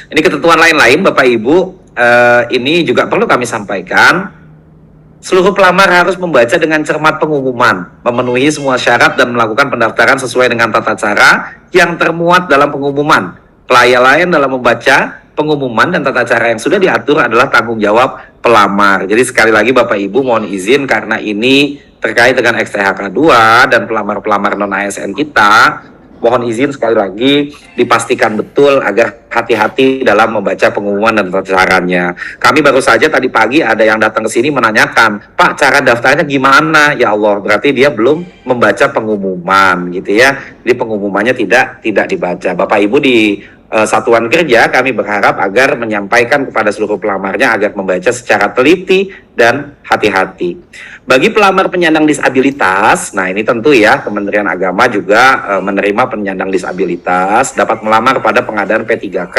Ini ketentuan lain-lain Bapak Ibu, ini juga perlu kami sampaikan. Seluruh pelamar harus membaca dengan cermat pengumuman, memenuhi semua syarat dan melakukan pendaftaran sesuai dengan tata cara yang termuat dalam pengumuman. Kelalaian dalam membaca pengumuman dan tata cara yang sudah diatur adalah tanggung jawab pelamar. Jadi sekali lagi Bapak Ibu mohon izin karena ini terkait dengan XTHK 2 dan pelamar-pelamar non-ASN kita, mohon izin sekali lagi dipastikan betul agar hati-hati dalam membaca pengumuman dan tata caranya. Kami baru saja tadi pagi ada yang datang ke sini menanyakan, Pak cara daftarnya gimana? Ya Allah, berarti dia belum membaca pengumuman gitu ya. Jadi pengumumannya tidak dibaca. Bapak Ibu di satuan kerja kami berharap agar menyampaikan kepada seluruh pelamarnya agar membaca secara teliti dan hati-hati. Bagi pelamar penyandang disabilitas, nah ini tentu ya Kementerian Agama juga menerima penyandang disabilitas dapat melamar pada pengadaan P3K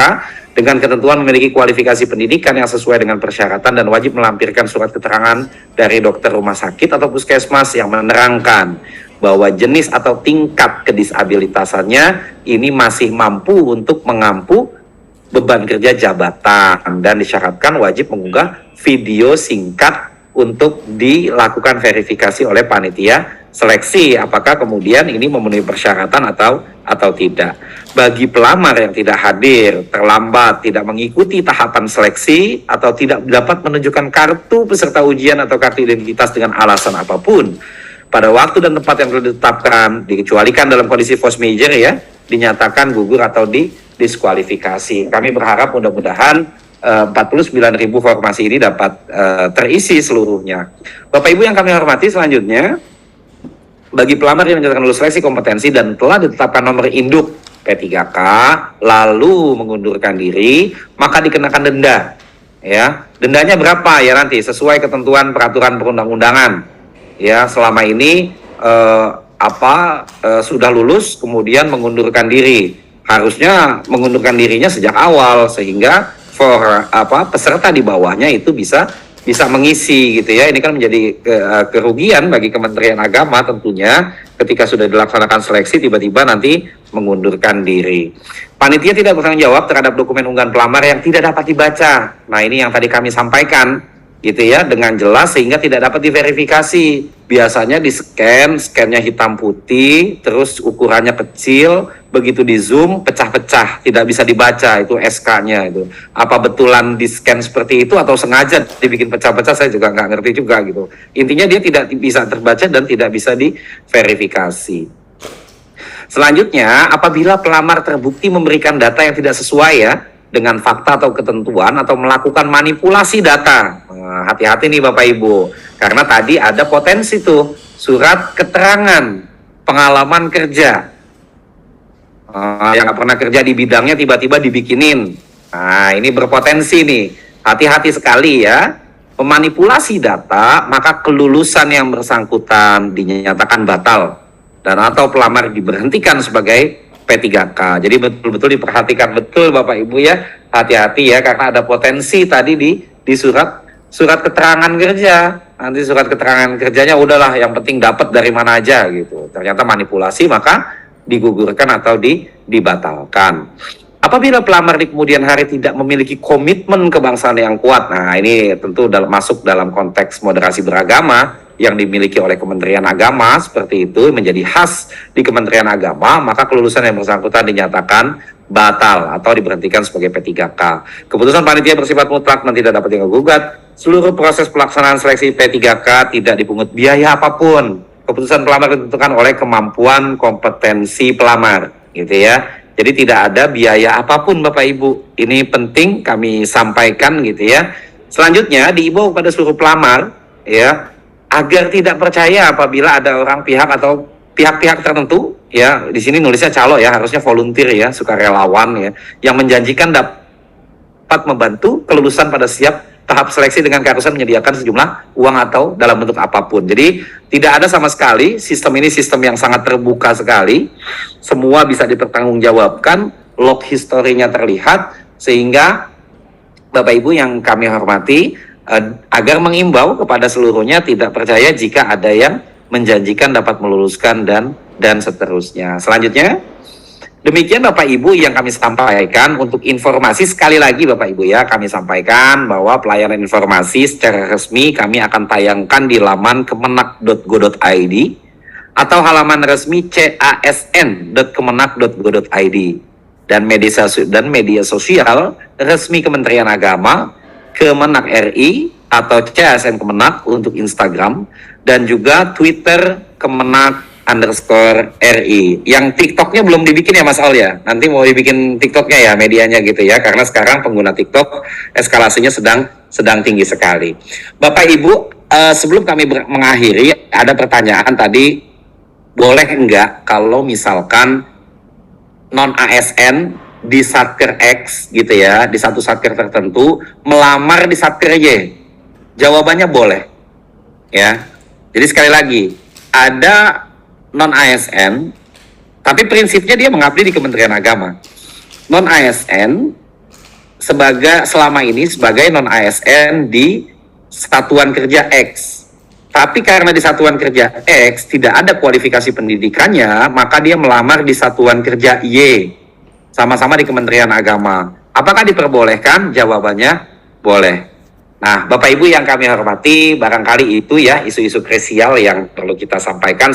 dengan ketentuan memiliki kualifikasi pendidikan yang sesuai dengan persyaratan dan wajib melampirkan surat keterangan dari dokter rumah sakit atau puskesmas yang menerangkan bahwa jenis atau tingkat kedisabilitasannya ini masih mampu untuk mengampu beban kerja jabatan dan disyaratkan wajib mengunggah video singkat untuk dilakukan verifikasi oleh panitia seleksi apakah kemudian ini memenuhi persyaratan atau tidak. Bagi pelamar yang tidak hadir, terlambat, tidak mengikuti tahapan seleksi atau tidak dapat menunjukkan kartu peserta ujian atau kartu identitas dengan alasan apapun pada waktu dan tempat yang telah ditetapkan, dikecualikan dalam kondisi force major ya, dinyatakan gugur atau didiskualifikasi. Kami berharap mudah-mudahan 49.000 formasi ini dapat terisi seluruhnya. Bapak Ibu yang kami hormati, selanjutnya bagi pelamar yang menyatakan lulus seleksi kompetensi dan telah ditetapkan nomor induk P3K lalu mengundurkan diri, maka dikenakan denda. Ya, dendanya berapa ya nanti sesuai ketentuan peraturan perundang-undangan. Ya, selama ini sudah lulus kemudian mengundurkan diri. Harusnya mengundurkan dirinya sejak awal sehingga peserta di bawahnya itu bisa mengisi gitu ya. Ini kan menjadi kerugian bagi Kementerian Agama tentunya ketika sudah dilaksanakan seleksi tiba-tiba nanti mengundurkan diri. Panitia tidak bertanggung jawab terhadap dokumen unggahan pelamar yang tidak dapat dibaca. Nah, ini yang tadi kami sampaikan gitu ya dengan jelas sehingga tidak dapat diverifikasi. Biasanya di scannya hitam putih, terus ukurannya kecil, begitu di zoom pecah-pecah, tidak bisa dibaca itu SK-nya itu. Apa betulan di scan seperti itu atau sengaja dibikin pecah-pecah saya juga nggak ngerti juga gitu. Intinya dia tidak bisa terbaca dan tidak bisa diverifikasi. Selanjutnya, apabila pelamar terbukti memberikan data yang tidak sesuai ya dengan fakta atau ketentuan atau melakukan manipulasi data. Hati-hati nih Bapak Ibu, karena tadi ada potensi tuh surat keterangan pengalaman kerja yang nggak pernah kerja di bidangnya tiba-tiba dibikinin. Nah ini berpotensi nih, hati-hati sekali ya. Memanipulasi data maka kelulusan yang bersangkutan dinyatakan batal dan atau pelamar diberhentikan sebagai P3K. Jadi betul-betul diperhatikan betul Bapak Ibu ya, hati-hati ya karena ada potensi tadi di surat keterangan kerja. Nanti surat keterangan kerjanya udahlah yang penting dapat dari mana aja gitu. Ternyata manipulasi maka digugurkan atau dibatalkan. Apabila pelamar di kemudian hari tidak memiliki komitmen kebangsaan yang kuat, nah ini tentu masuk dalam konteks moderasi beragama yang dimiliki oleh Kementerian Agama seperti itu menjadi khas di Kementerian Agama, maka kelulusan yang bersangkutan dinyatakan batal atau diberhentikan sebagai P3K. Keputusan panitia bersifat mutlak dan tidak dapat digugat. Seluruh proses pelaksanaan seleksi P3K tidak dipungut biaya apapun. Keputusan pelamar ditentukan oleh kemampuan kompetensi pelamar, gitu ya. Jadi tidak ada biaya apapun Bapak Ibu. Ini penting kami sampaikan gitu ya. Selanjutnya diimbau kepada seluruh pelamar ya agar tidak percaya apabila ada orang pihak atau pihak-pihak tertentu ya, di sini nulisnya calo ya, harusnya volunteer ya, sukarelawan ya, yang menjanjikan dapat membantu kelulusan pada setiap tahap seleksi dengan keharusan menyediakan sejumlah uang atau dalam bentuk apapun. Jadi tidak ada sama sekali, sistem ini sistem yang sangat terbuka sekali, semua bisa dipertanggungjawabkan, log historinya terlihat, sehingga Bapak Ibu yang kami hormati, agar mengimbau kepada seluruhnya tidak percaya jika ada yang menjanjikan dapat meluluskan dan seterusnya. Selanjutnya, Demikian Bapak Ibu yang kami sampaikan. Untuk informasi sekali lagi Bapak Ibu ya, kami sampaikan bahwa pelayanan informasi secara resmi kami akan tayangkan di laman kemenak.go.id atau halaman resmi casn.kemenak.go.id dan media sosial resmi Kementerian Agama, Kemenak RI atau CSN Kemenak untuk Instagram, dan juga Twitter Kemenak_RI. Yang TikToknya belum dibikin ya Mas Al ya? Nanti mau dibikin TikToknya ya, medianya gitu ya, karena sekarang pengguna TikTok eskalasinya sedang tinggi sekali. Bapak Ibu, sebelum kami mengakhiri, ada pertanyaan tadi, boleh enggak kalau misalkan non-ASN di Satker X gitu ya, di satu Satker tertentu, melamar di Satker Y? Jawabannya boleh. Ya. Jadi sekali lagi, ada non-ASN, tapi prinsipnya dia mengabdi di Kementerian Agama. Non-ASN selama ini sebagai non-ASN di Satuan Kerja X. Tapi karena di Satuan Kerja X tidak ada kualifikasi pendidikannya, maka dia melamar di Satuan Kerja Y, sama-sama di Kementerian Agama. Apakah diperbolehkan? Jawabannya boleh. Nah, Bapak Ibu yang kami hormati, barangkali itu ya isu-isu krusial yang perlu kita sampaikan.